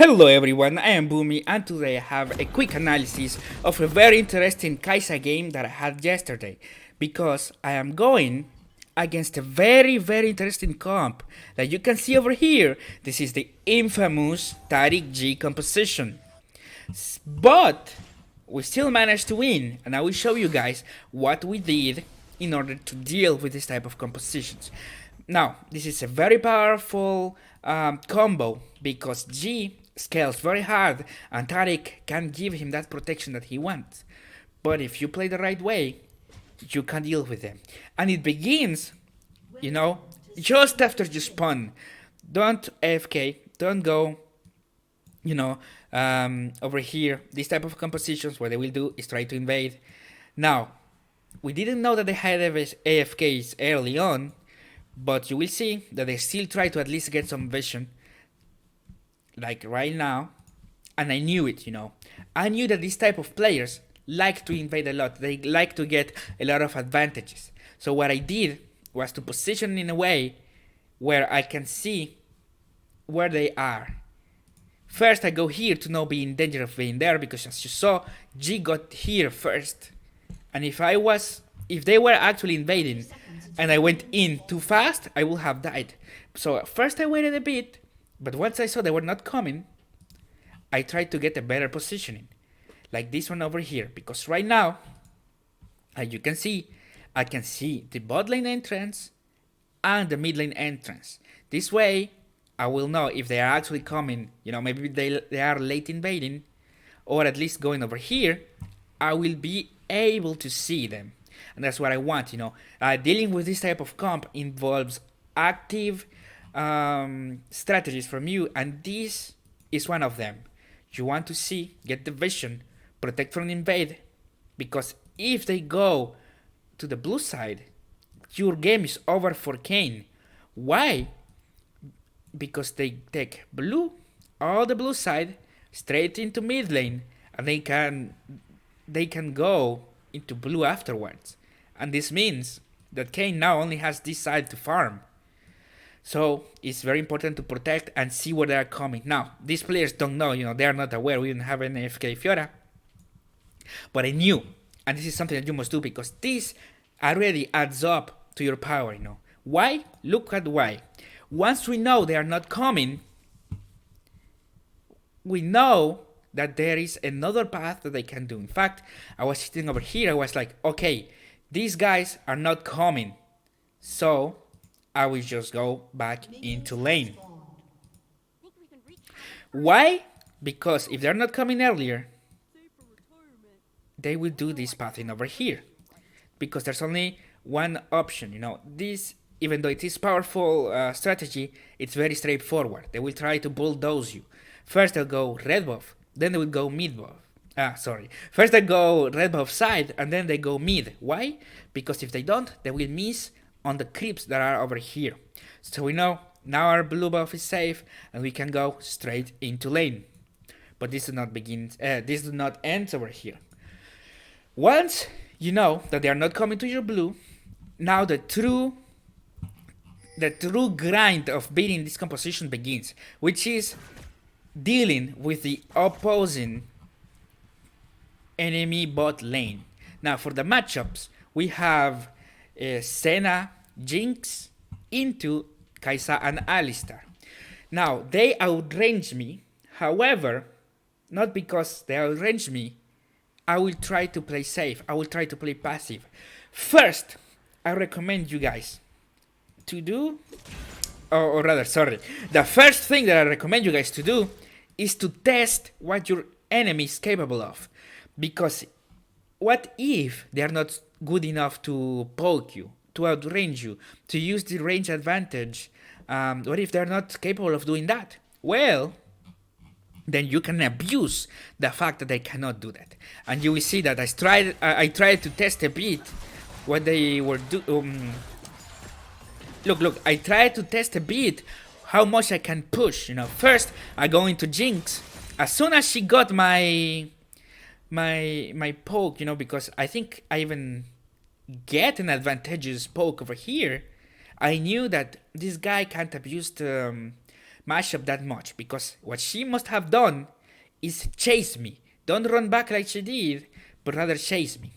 Hello everyone, I am Bumi and today I have a quick analysis of a very interesting Kaisa game that I had yesterday because I am going against a very interesting comp that you can see over here. This is the infamous Taric G composition. But we still managed to win and I will show you guys what we did in order to deal with this type of compositions. Now, this is a very powerful combo because G scales very hard and Taric can give him that protection that he wants. But if you play the right way, you can deal with them. And it begins, just after you spawn. Don't AFK, don't go, over here. This type of compositions, what they will do is try to invade. Now, we didn't know that they had AFKs early on, but you will see that they still try to at least get some vision, like right now, and I knew it, I knew that these type of players like to invade a lot, they like to get a lot of advantages. So what I did was to position in a way where I can see where they are. First I go here to not be in danger of being there, because as you saw, G got here first, and if they were actually invading and I went in too fast, I would have died. So first I waited a bit, but once I saw they were not coming, I tried to get a better positioning, like this one over here, because right now, as you can see, I can see the bot lane entrance and the mid lane entrance. This way, I will know if they are actually coming, maybe they are late invading, or at least going over here, I will be able to see them. And that's what I want, dealing with this type of comp involves active strategies from you, and this is one of them. You want to see, get the vision, protect from invade, because if they go to the blue side, your game is over for Kayn. Why? Because they take blue, all the blue side, straight into mid lane, and they can go into blue afterwards. And this means that Kayn now only has this side to farm. So it's very important to protect and see where they are coming. Now, these players don't know, they are not aware. We didn't have an AFK Fiora. But I knew, and this is something that you must do, because this already adds up to your power, Why? Look at why. Once we know they are not coming, we know that there is another path that they can do. In fact, I was sitting over here, I was like, okay, these guys are not coming, so I will just go back into lane. Why? Because if they're not coming earlier, they will do this pathing over here. Because there's only one option, This, even though it is powerful strategy, it's very straightforward. They will try to bulldoze you. First they'll go red buff, then they will go mid buff. First they go red buff side, and then they go mid. Why? Because if they don't, they will miss on the creeps that are over here. So we know now our blue buff is safe, and we can go straight into lane. But this does not end over here. Once you know that they are not coming to your blue, now the true grind of beating this composition begins, which is dealing with the opposing enemy bot lane. Now for the matchups, we have Senna, Jinx into Kaisa and Alistar. Now they outrange me, however, not because they outrange me, I will try to play safe, I will try to play passive. First, I recommend you guys to do, the first thing that I recommend you guys to do is to test what your enemy is capable of. Because what if they are not good enough to poke you, to outrange you, to use the range advantage? What if they're not capable of doing that? Well, then you can abuse the fact that they cannot do that. And you will see that I tried to test a bit what they were doing. Look, I tried to test a bit how much I can push, First, I go into Jinx. As soon as she got my poke, because I think I even get an advantageous poke over here, I knew that this guy can't abuse the matchup that much, because what she must have done is chase me. Don't run back like she did, but rather chase me.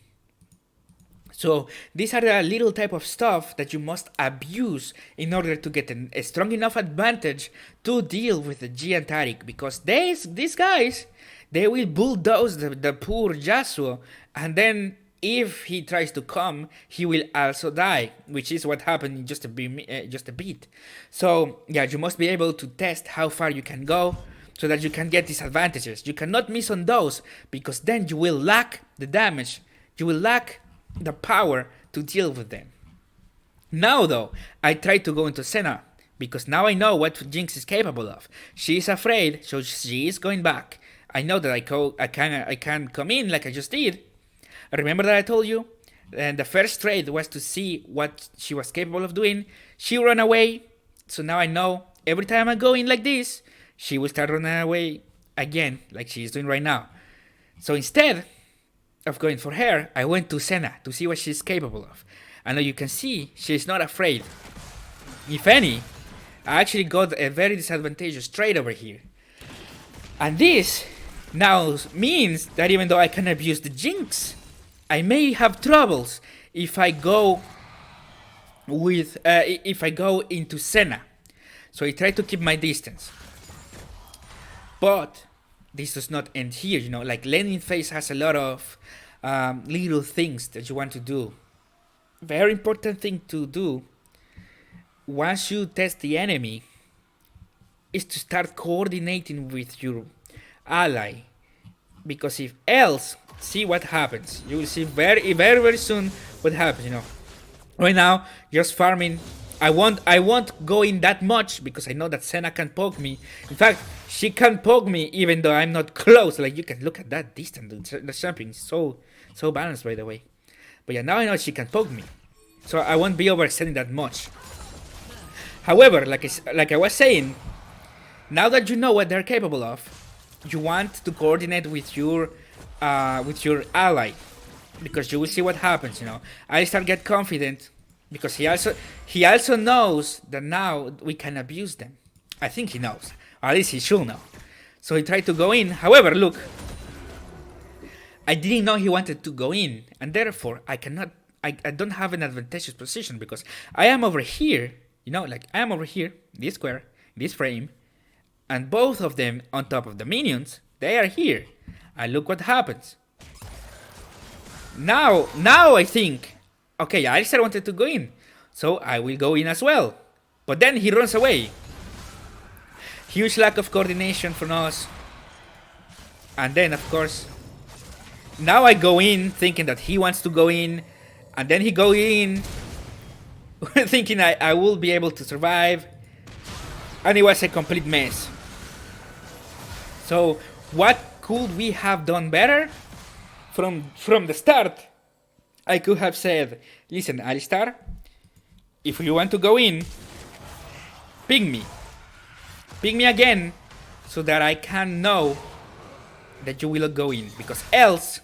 So these are the little type of stuff that you must abuse in order to get a strong enough advantage to deal with the Yi and Taric, because these guys, they will bulldoze the poor Yasuo, and then if he tries to come, he will also die, which is what happened in just a bit. So yeah, you must be able to test how far you can go so that you can get these advantages. You cannot miss on those, because then you will lack the damage, you will lack the power to deal with them. Now though, I try to go into Senna, because now I know what Jinx is capable of. She is afraid, so she is going back. I know that I can come in like I just did. Remember that I told you? And the first trade was to see what she was capable of doing. She ran away, so now I know every time I go in like this, she will start running away again, like she is doing right now. So instead of going for her, I went to Senna to see what she's capable of. And now you can see she's not afraid. If any, I actually got a very disadvantageous trade over here. And this now means that even though I can abuse the Jinx, I may have troubles if I go into Senna. So I try to keep my distance. But this does not end here, you know, like laning phase has a lot of little things that you want to do. Very important thing to do once you test the enemy is to start coordinating with your ally, because if else, see what happens. You will see very soon what happens, you know. Right now, just farming. I won't go in that much because I know that Senna can poke me. In fact, she can poke me even though I'm not close. Like, you can look at that distance. The champion is so balanced, by the way. But yeah, now I know she can poke me, so I won't be overextending that much. However, like I was saying, now that you know what they're capable of, you want to coordinate with your ally, because you will see what happens. You know, Alistar get confident because he also knows that now we can abuse them. I think he knows, or at least he should know. So he tried to go in. However, look, I didn't know he wanted to go in, and therefore I don't have an advantageous position because I am over here. You know, like I am over here, this square, this frame, and both of them on top of the minions, they are here. And look what happens. Now I think, okay, Alistar wanted to go in, so I will go in as well. But then he runs away. Huge lack of coordination from us. And then, of course, now I go in thinking that he wants to go in, and then he go in thinking I will be able to survive, and it was a complete mess. So what could we have done better? From the start, I could have said, listen, Alistar, if you want to go in, ping me again, so that I can know that you will go in, because else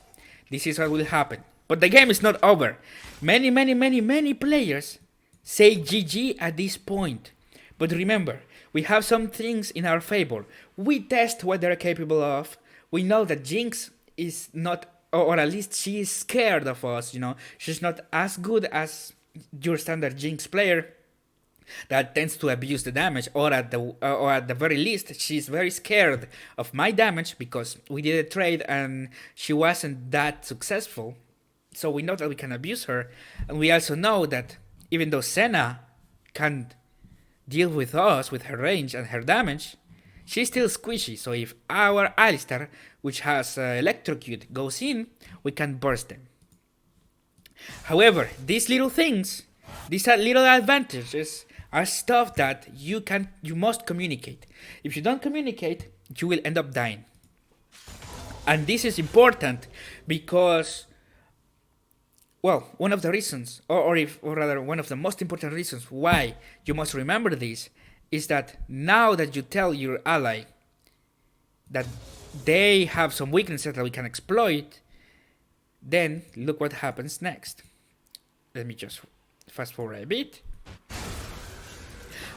this is what will happen. But the game is not over. Many players say GG at this point. But remember, we have some things in our favor. We test what they're capable of. We know that Jinx is not, or at least she is scared of us, you know. She's not as good as your standard Jinx player that tends to abuse the damage, or at the very least, she's very scared of my damage because we did a trade and she wasn't that successful. So we know that we can abuse her, and we also know that even though Senna can't deal with us with her range and her damage, she's still squishy. So if our Alistar, which has Electrocute, goes in, we can burst them. However, these little things, these are little advantages, are stuff that you must communicate. If you don't communicate, you will end up dying. And this is important because, well, one of the reasons, or rather one of the most important reasons why you must remember this is that now that you tell your ally that they have some weaknesses that we can exploit, then look what happens next. Let me just fast forward a bit.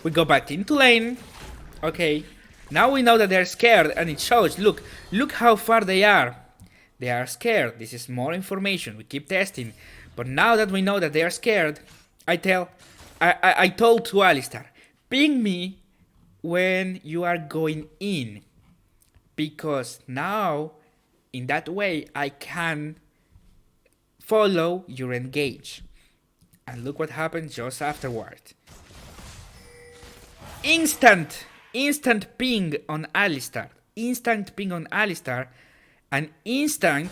We go back into lane. Okay, now we know that they're scared, and it shows. Look how far they are. They are scared. This is more information. We keep testing. But now that we know that they are scared, I told to Alistar, ping me when you are going in. Because now, in that way, I can follow your engage. And look what happens just afterward. Instant ping on Alistar. Instant ping on Alistar. And instant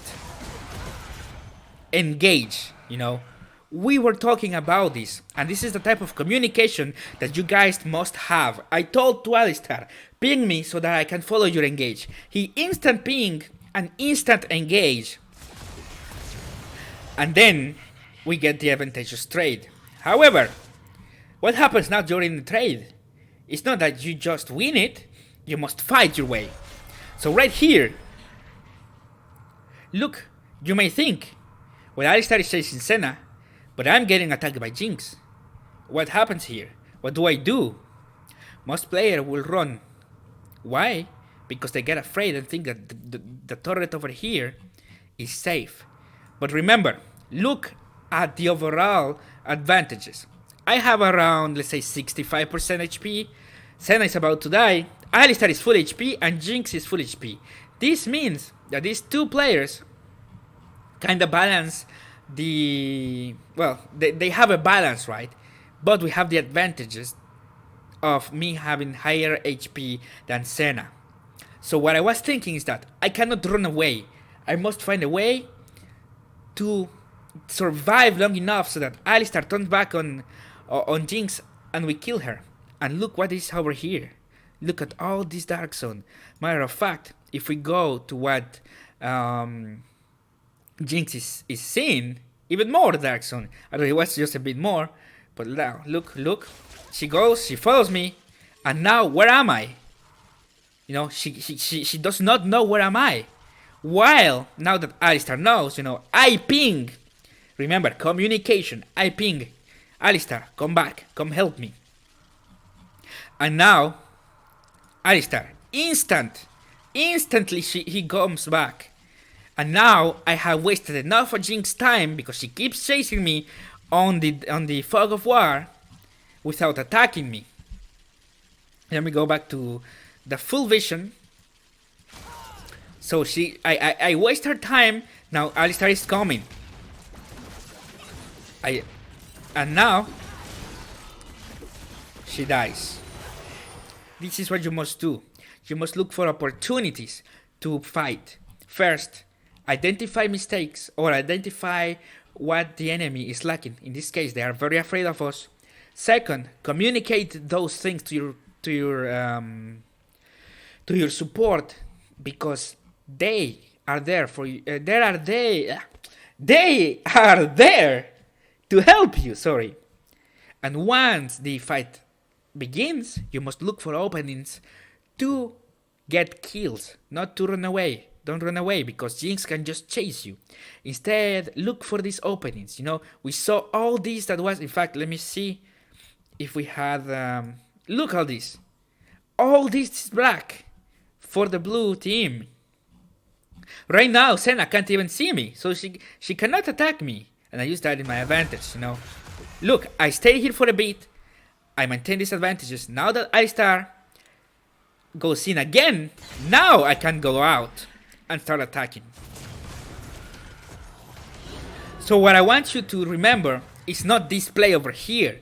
engage, We were talking about this, and this is the type of communication that you guys must have. I told to Alistar, ping me so that I can follow your engage. He instant ping and instant engage. And then we get the advantageous trade. However, what happens now during the trade? It's not that you just win it, you must fight your way. So right here, look, you may think, well, Alistar is chasing Senna, but I'm getting attacked by Jinx. What happens here? What do? Most players will run. Why? Because they get afraid and think that the turret over here is safe. But remember, look at the overall advantages. I have around, let's say, 65% HP. Senna is about to die. Alistar is full HP and Jinx is full HP. This means that these two players kind of balance they have a balance, right? But we have the advantages of me having higher HP than Senna. So what I was thinking is that I cannot run away. I must find a way to survive long enough so that Alistar turns back on Jinx and we kill her. And look what is over here. Look at all this dark zone. Matter of fact, if we go to what Jinx is seeing, even more dark zone. I know it was just a bit more, but now look. She goes, she follows me, and now where am I? She does not know where am I. While now that Alistar knows, I ping. Remember, communication. I ping. Alistar, come back, come help me. And now, Alistar, instantly he comes back. And now I have wasted enough of Jinx's time because she keeps chasing me on the fog of war without attacking me. Let me go back to the full vision. So I waste her time. Now Alistar is coming. And now she dies. This is what you must do. You must look for opportunities to fight. First, identify mistakes or identify what the enemy is lacking. In this case, they are very afraid of us. Second, communicate those things to your support because they are there for you. They are there to help you. Sorry. And once the fight begins, you must look for openings to get kills, not to run away. Don't run away because Jinx can just chase you. Instead, look for these openings. We saw all these that was, in fact, let me see if we had, look at this. All this is black for the blue team. Right now, Senna can't even see me, so she cannot attack me. And I use that in my advantage, Look, I stay here for a bit. I maintain these advantages. Now that Alistar goes in again, now I can go out and start attacking. So what I want you to remember is not this play over here,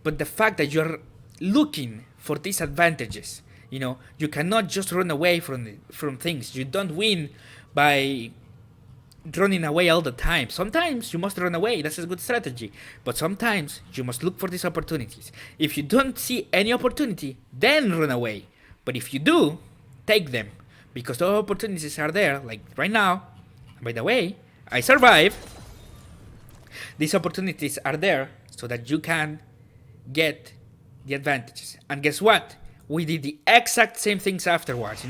but the fact that you're looking for these advantages. You cannot just run away from things. You don't win by running away all the time. Sometimes you must run away. That's a good strategy. But sometimes you must look for these opportunities. If you don't see any opportunity, then run away. But if you do, take them. Because those opportunities are there, like right now. By the way, I survive. These opportunities are there so that you can get the advantages. And guess what? We did the exact same things afterwards,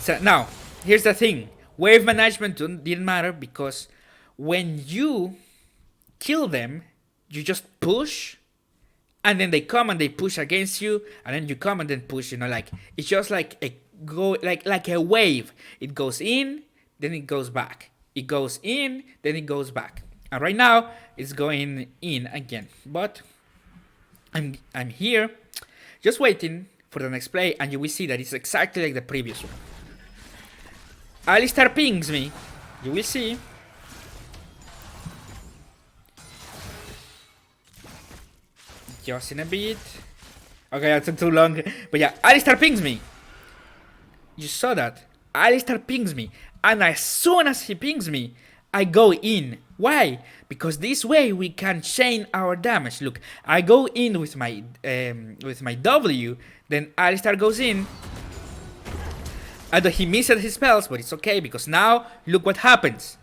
So now, here's the thing. Wave management didn't matter because when you kill them, you just push and then they come and they push against you, and then you come and then push. Like it's just like a go, like a wave. It goes in, then it goes back. It goes in, then it goes back. And right now it's going in again. But I'm here, just waiting for the next play, and you will see that it's exactly like the previous one. Alistar pings me. You will see. Just in a bit. Okay, that took too long. But yeah, Alistar pings me. You saw that. Alistar pings me. And as soon as he pings me, I go in. Why? Because this way we can chain our damage. Look, I go in with my W, then Alistar goes in. Although he missed his spells, but it's okay because now look what happens.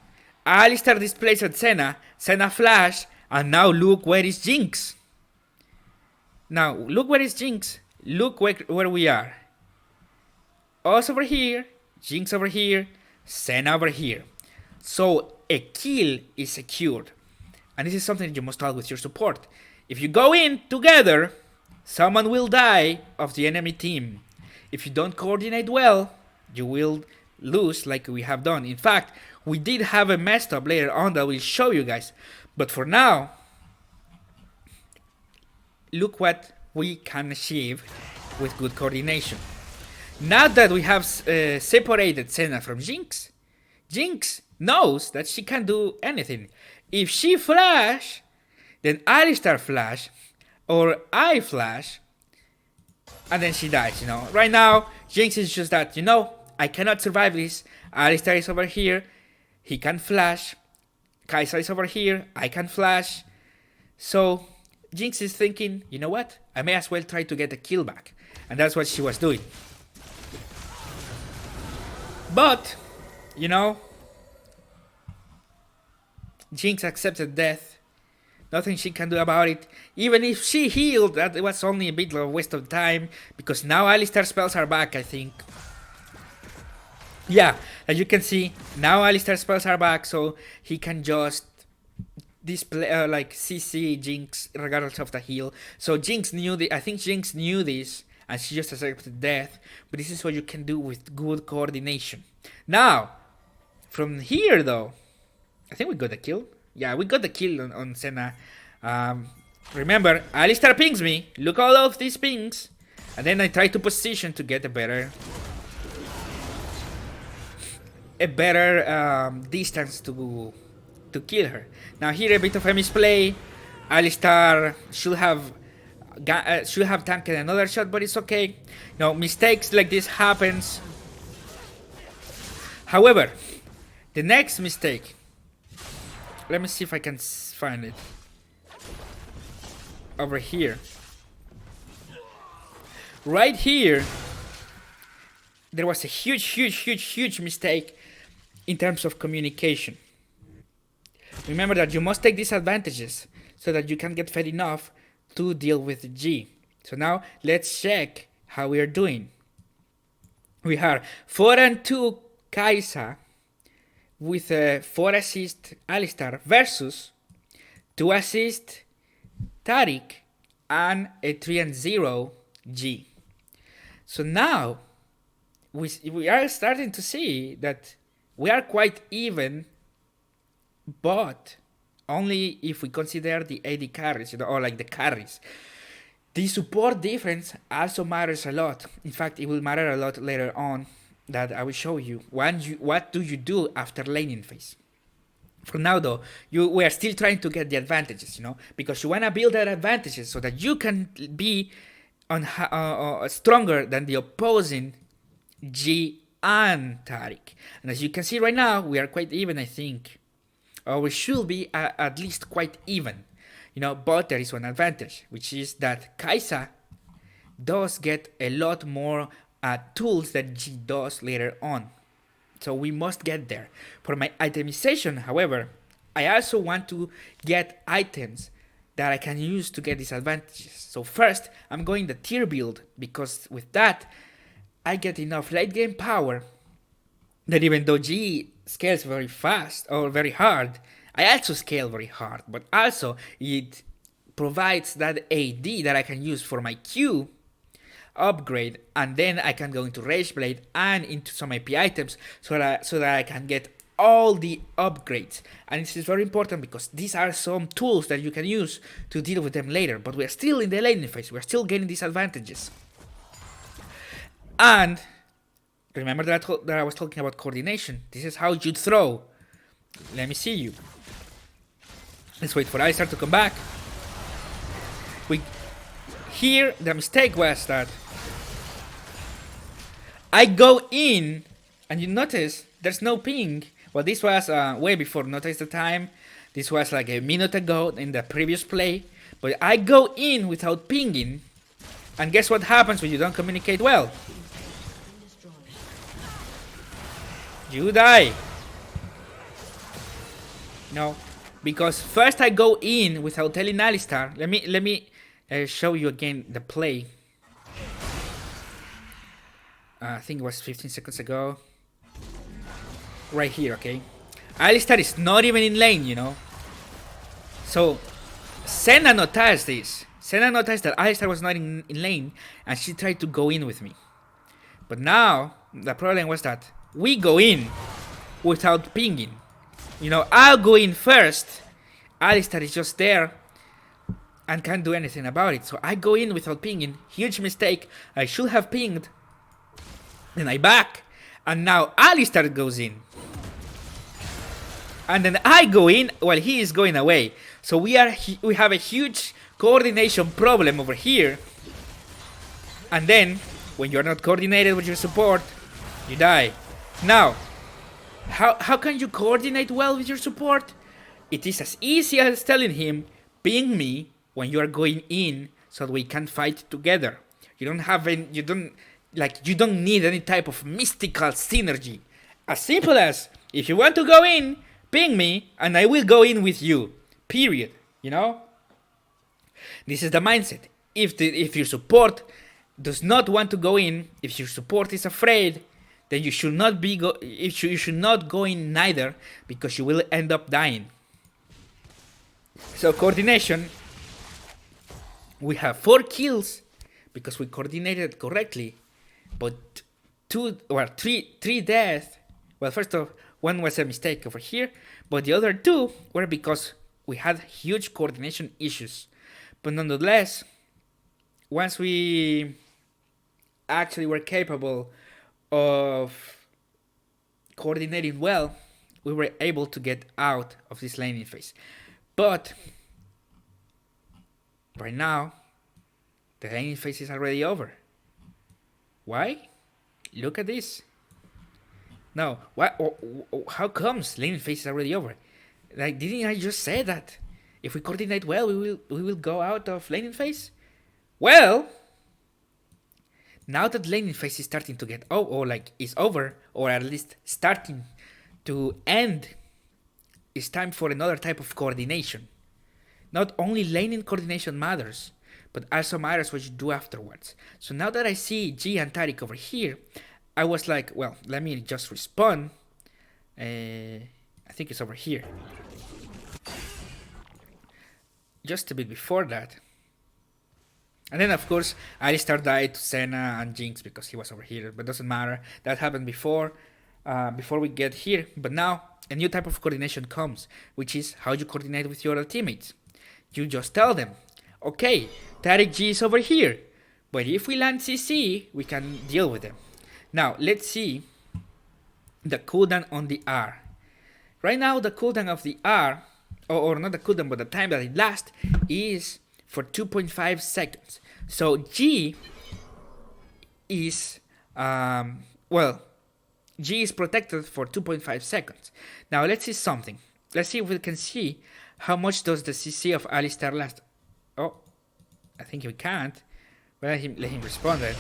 Alistar displays at Senna, Senna flash, and now look where is Jinx. Now look where is Jinx. Look where we are. Us over here, Jinx over here, Senna over here. So a kill is secured. And this is something you must talk with your support. If you go in together, someone will die of the enemy team. If you don't coordinate well, you will lose like we have done. In fact, we did have a messed up later on that we'll show you guys. But for now, look what we can achieve with good coordination. Now that we have separated Senna from Jinx, Jinx knows that she can do anything. If she flash, then Alistar flash, or I flash, and then she dies, Right now, Jinx is just that, I cannot survive this. Alistar is over here, he can flash. Kaisa is over here, I can flash. So, Jinx is thinking, you know what? I may as well try to get a kill back. And that's what she was doing. But, Jinx accepted death. Nothing she can do about it. Even if she healed, that was only a bit of a waste of time. Because now Alistar spells are back, I think. Yeah, as you can see, now Alistar spells are back. So he can just display, CC Jinx regardless of the heal. So Jinx knew I think Jinx knew this. And she just accepted death. But this is what you can do with good coordination. Now, from here though, I think we got the kill. Yeah, we got the kill on Senna. Remember, Alistar pings me. Look all of these pings. And then I try to position to get a better distance to kill her. Now here a bit of a misplay. Alistar should have tanked another shot, but it's okay. Mistakes like this happens. However, the next mistake. Let me see if I can find it. Over here. Right here, there was a huge mistake in terms of communication. Remember that you must take these advantages so that you can get fed enough to deal with G. So now let's check how we are doing. We are 4-2 Kaisa with a 4 assist Alistar versus 2 assist Taric and a 3-0 G. So now we are starting to see that we are quite even, but only if we consider the AD carries, or like the carries. The support difference also matters a lot. In fact, it will matter a lot later on that I will show you. What do you do after laning phase? For now though, we are still trying to get the advantages, because you want to build that advantages so that you can be stronger than the opposing G and Taric. And as you can see right now, we are quite even, I think. Or we should be at least quite even. But there is one advantage, which is that Kaisa does get a lot more tools that G does later on. So we must get there. For my itemization, however, I also want to get items that I can use to get these advantages. So first, I'm going the tier build, because with that, I get enough late game power that even though G scales very fast or very hard, I also scale very hard, but also it provides that AD that I can use for my Q upgrade, and then I can go into Rage Blade and into some AP items so that I can get all the upgrades. And this is very important because these are some tools that you can use to deal with them later, but we're still in the laning phase, we're still getting these advantages. And remember that I was talking about coordination. This is how you throw. Let me see you. Let's wait for Alistar to come back. Here the mistake was that I go in and you notice there's no ping. Well, this was way before Notice the Time. This was like a minute ago in the previous play. But I go in without pinging, and guess what happens when you don't communicate well? You die. No, because first I go in without telling Alistar. Let me show you again the play. I think it was 15 seconds ago. Right here, okay? Alistar is not even in lane, you know? So, Senna noticed this. Senna noticed that Alistar was not in lane, and she tried to go in with me. But now, the problem was that we go in without pinging. You know, I'll go in first. Alistar is just there and can't do anything about it. So I go in without pinging. Huge mistake. I should have pinged. Then I back. And now Alistar goes in. And then I go in while he is going away. So we have a huge coordination problem over here. And then, when you're not coordinated with your support, you die. Now, how can you coordinate well with your support? It is as easy as telling him, ping me when you are going in so that we can fight together. You don't need any type of mystical synergy. As simple as, if you want to go in, ping me and I will go in with you. Period. You know? This is the mindset. If your support does not want to go in, if your support is afraid, then you should not you should not go in neither, because you will end up dying. So coordination, we have 4 kills because we coordinated correctly, but 3 deaths. Well, first off, one was a mistake over here, but the other 2 were because we had huge coordination issues. But nonetheless, once we actually were capable of coordinating well, we were able to get out of this laning phase. But right now, the laning phase is already over. Why? Look at this. No, how comes laning phase is already over? Like, didn't I just say that if we coordinate well, we will go out of laning phase? Well, now that laning phase is starting to get is over, or at least starting to end, it's time for another type of coordination. Not only laning coordination matters, but also matters what you do afterwards. So now that I see Yi and Taric over here, I was like, well, let me just respawn. I think it's over here. Just a bit before that. And then, of course, Alistar died to Senna and Jinx because he was over here. But doesn't matter. That happened before we get here. But now, a new type of coordination comes, which is how you coordinate with your other teammates. You just tell them, okay, Taric G is over here. But if we land CC, we can deal with them. Now, let's see the cooldown on the R. Right now, the cooldown of the R, or not the cooldown, but the time that it lasts, is for 2.5 seconds. So G is, G is protected for 2.5 seconds. Now let's see something. Let's see if we can see how much does the CC of Alistar last. Oh, I think we can't. Let him respond then.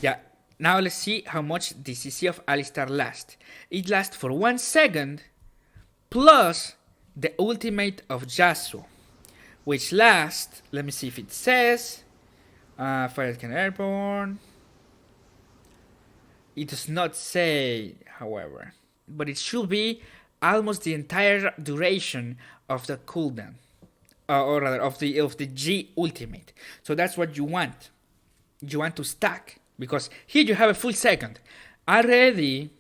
Yeah, now let's see how much the CC of Alistar lasts. It lasts for 1 second plus the ultimate of Yasuo, which lasts, let me see if it says, Fire can airborne. It does not say, however, but it should be almost the entire duration of the cooldown, or rather of the G ultimate. So that's what you want. You want to stack, because here you have a full second. Already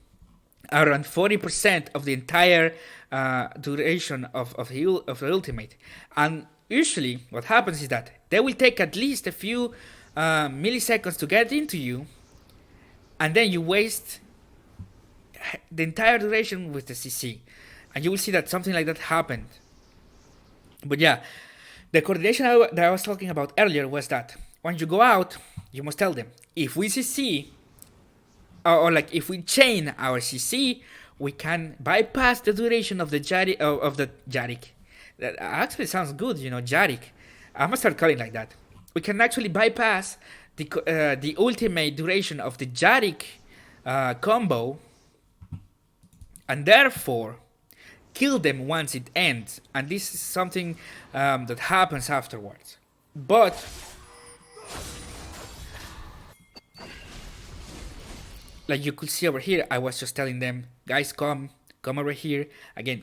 around 40% of the entire duration of the ultimate. And usually what happens is that they will take at least a few milliseconds to get into you, and then you waste the entire duration with the CC. And you will see that something like that happened. But yeah, the coordination that I was talking about earlier was that when you go out, you must tell them, if we CC, or like if we chain our CC, we can bypass the duration of the Taric. That actually sounds good, Taric. I'm gonna start calling like that. We can actually bypass the ultimate duration of the Taric combo, and therefore kill them once it ends. And this is something that happens afterwards. But like you could see over here, I was just telling them, guys, come over here. Again,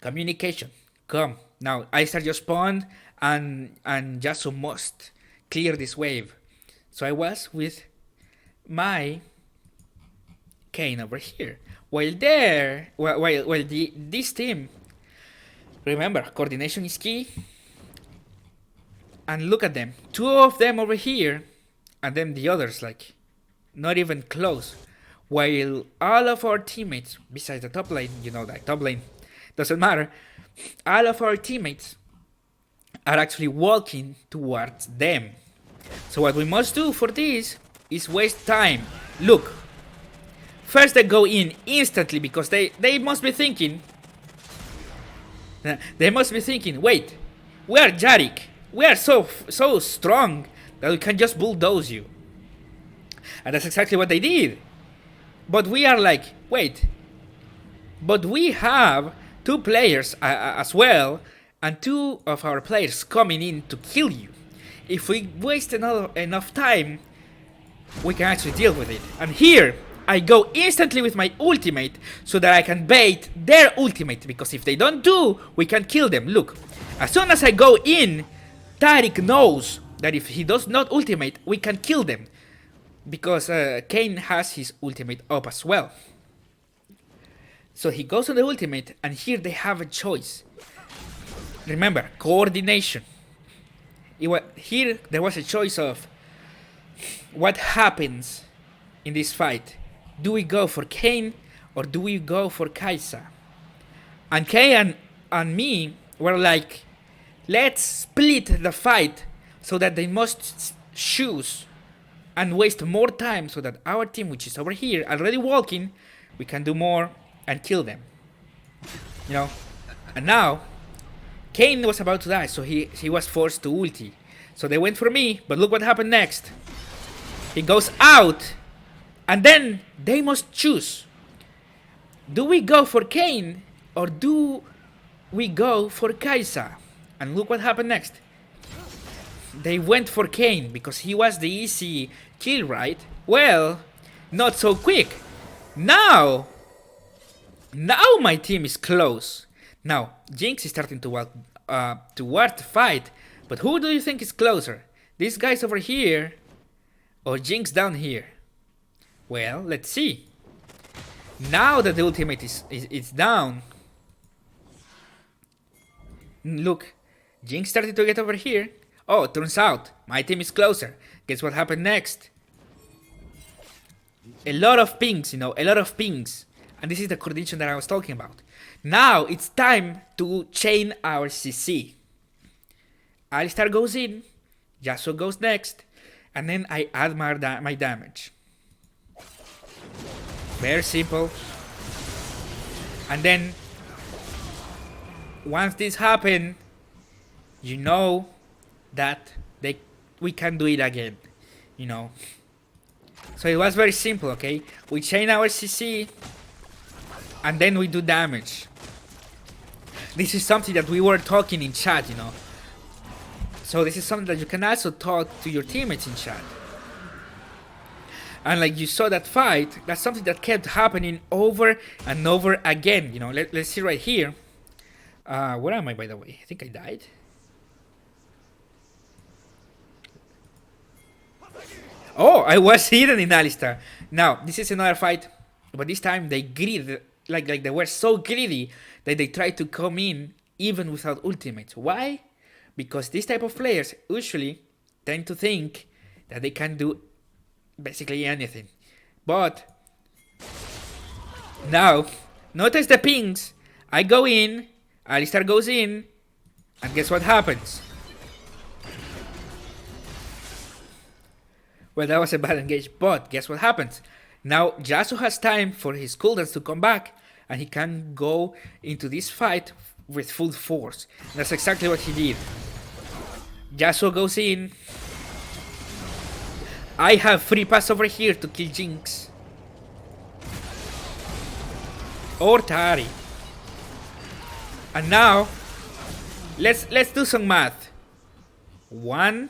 communication, come. Now, I start your spawn, and Yasuo must clear this wave. So I was with my Kain over here. While this team, remember, coordination is key. And look at them. 2 of them over here, and then the others, like, not even close. While all of our teammates, besides the top lane, that top lane doesn't matter, all of our teammates are actually walking towards them. So what we must do for this is waste time. Look, first they go in instantly, because they must be thinking, wait, we are Taric, we are so strong that we can just bulldoze you. And that's exactly what they did. But we are like, wait, but we have 2 players as well, and 2 of our players coming in to kill you. If we waste enough time, we can actually deal with it. And here, I go instantly with my ultimate, so that I can bait their ultimate, because if they don't do, we can kill them. Look, as soon as I go in, Taric knows that if he does not ultimate, we can kill them. Because Kain has his ultimate up as well. So he goes on the ultimate, and here they have a choice. Remember, coordination. Here there was a choice of what happens in this fight. Do we go for Kain, or do we go for Kaisa? And Kain and me were like, let's split the fight so that they must choose and waste more time, so that our team, which is over here already walking, we can do more and kill them. And now Kain was about to die, so he was forced to ulti. So they went for me, but look what happened next. He goes out, and then they must choose. Do we go for Kain, or do we go for Kaisa? And look what happened next. They went for Kain because he was the easy kill, right? Well, not so quick. Now my team is close. Now Jinx is starting to walk toward the fight, but who do you think is closer? These guys over here, or Jinx down here? Well, let's see. Now that the ultimate is down, look, Jinx started to get over here. Oh, turns out my team is closer. Guess what happened next? A lot of pings, a lot of pings. And this is the coordination that I was talking about. Now it's time to chain our CC. Alistar goes in, Yasuo goes next, and then I add my damage. Very simple. And then, once this happens, you know that we can do it again, So it was very simple, okay? We chain our CC, and then we do damage. This is something that we were talking in chat, So this is something that you can also talk to your teammates in chat. And like you saw that fight, that's something that kept happening over and over again. You know, let's see right here. Where am I, by the way? I think I died. Oh, I was hidden in Alistar. Now, this is another fight, but this time they greed, like they were so greedy that they tried to come in even without ultimates. Why? Because this type of players usually tend to think that they can do basically anything. But now, notice the pings. I go in, Alistar goes in, and guess what happens? Well, that was a bad engage, but guess what happens? Now Yasuo has time for his cooldowns to come back, and he can go into this fight with full force. And that's exactly what he did. Yasuo goes in. I have free pass over here to kill Jinx. Or Tari. And now, let's do some math. 1,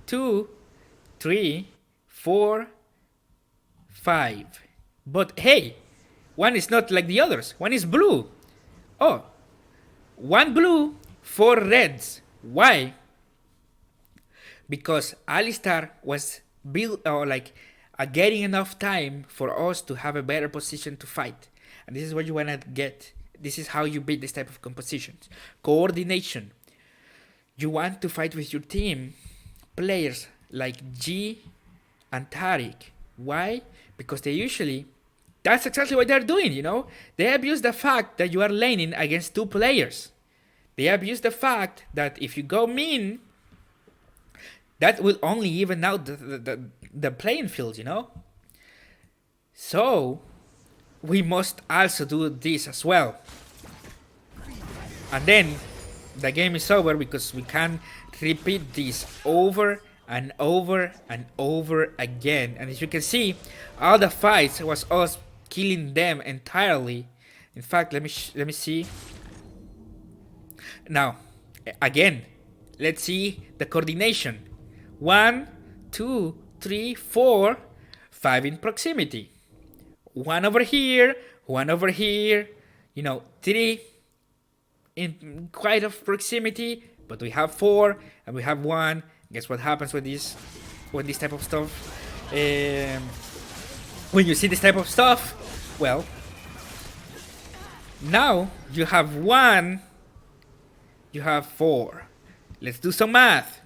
2, 3, 4, 5. But hey, one is not like the others. One is blue. Oh, 1 blue, 4 reds. Why? Because Alistar was built or getting enough time for us to have a better position to fight. And this is what you wanna get. This is how you beat this type of compositions. Coordination. You want to fight with your team players like Yi and Taric. Why? Because they usually, that's exactly what they're doing, you know? They abuse the fact that you are laning against 2 players. They abuse the fact that if you go mean, that will only even out the playing field, you know? So, we must also do this as well. And then, the game is over because we can repeat this over and over and over again. And as you can see, all the fights was us killing them entirely. In fact, let me see. Now, again, let's see the coordination. 1, 2, 3, 4, 5 in proximity. 1 over here, 1 over here. You know, 3 in quite of proximity, but we have 4 and we have 1. Guess what happens with this type of stuff? When you see this type of stuff, well, now you have 1, you have 4. Let's do some math.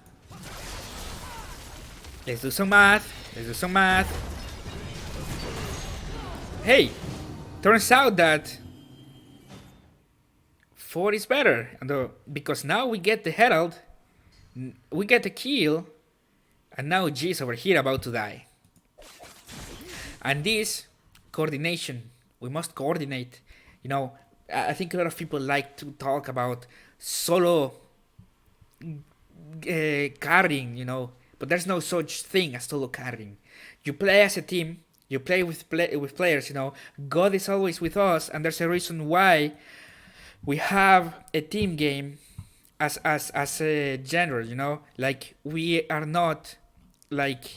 Let's do some math. Hey, turns out that 4 is better, and because now we get the Herald, we get the kill, and now G is over here about to die. And this coordination, we must coordinate. You know, I think a lot of people like to talk about solo carrying, you know, but there's no such thing as solo carrying. You play as a team, you play with players, you know. God is always with us, and there's a reason why we have a team game as a genre, you know. Like, we are not like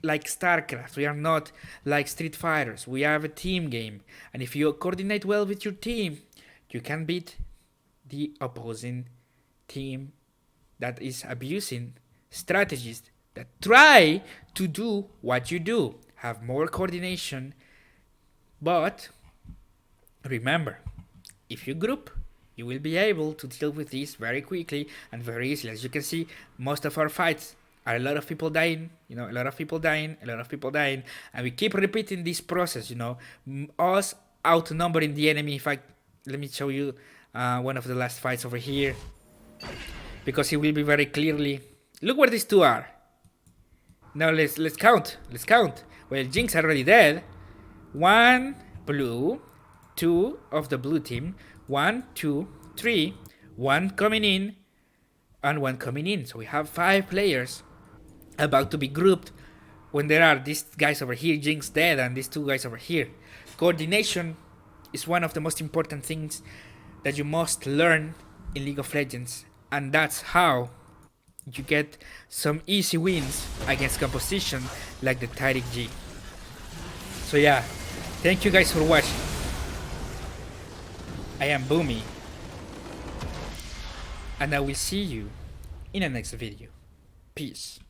StarCraft. We are not like Street Fighters. We have a team game, and if you coordinate well with your team, you can beat the opposing team that is abusing strategies that try to do what you do. Have more coordination, but remember, if you group, you will be able to deal with this very quickly and very easily. As you can see, most of our fights are a lot of people dying, you know, a lot of people dying, and we keep repeating this process, you know, us outnumbering the enemy. In fact, let me show you one of the last fights over here, because it will be very clearly. Look where these 2 are. Now let's count. Well, Jinx already dead. 1 blue, 2 of the blue team. 1, 2, 3. 1 coming in, and 1 coming in. So we have 5 players about to be grouped when there are these guys over here, Jinx dead, and these 2 guys over here. Coordination is one of the most important things that you must learn in League of Legends, and that's how you get some easy wins against composition like the Taric G. So yeah, thank you guys for watching. I am Bumi, and I will see you in the next video. Peace.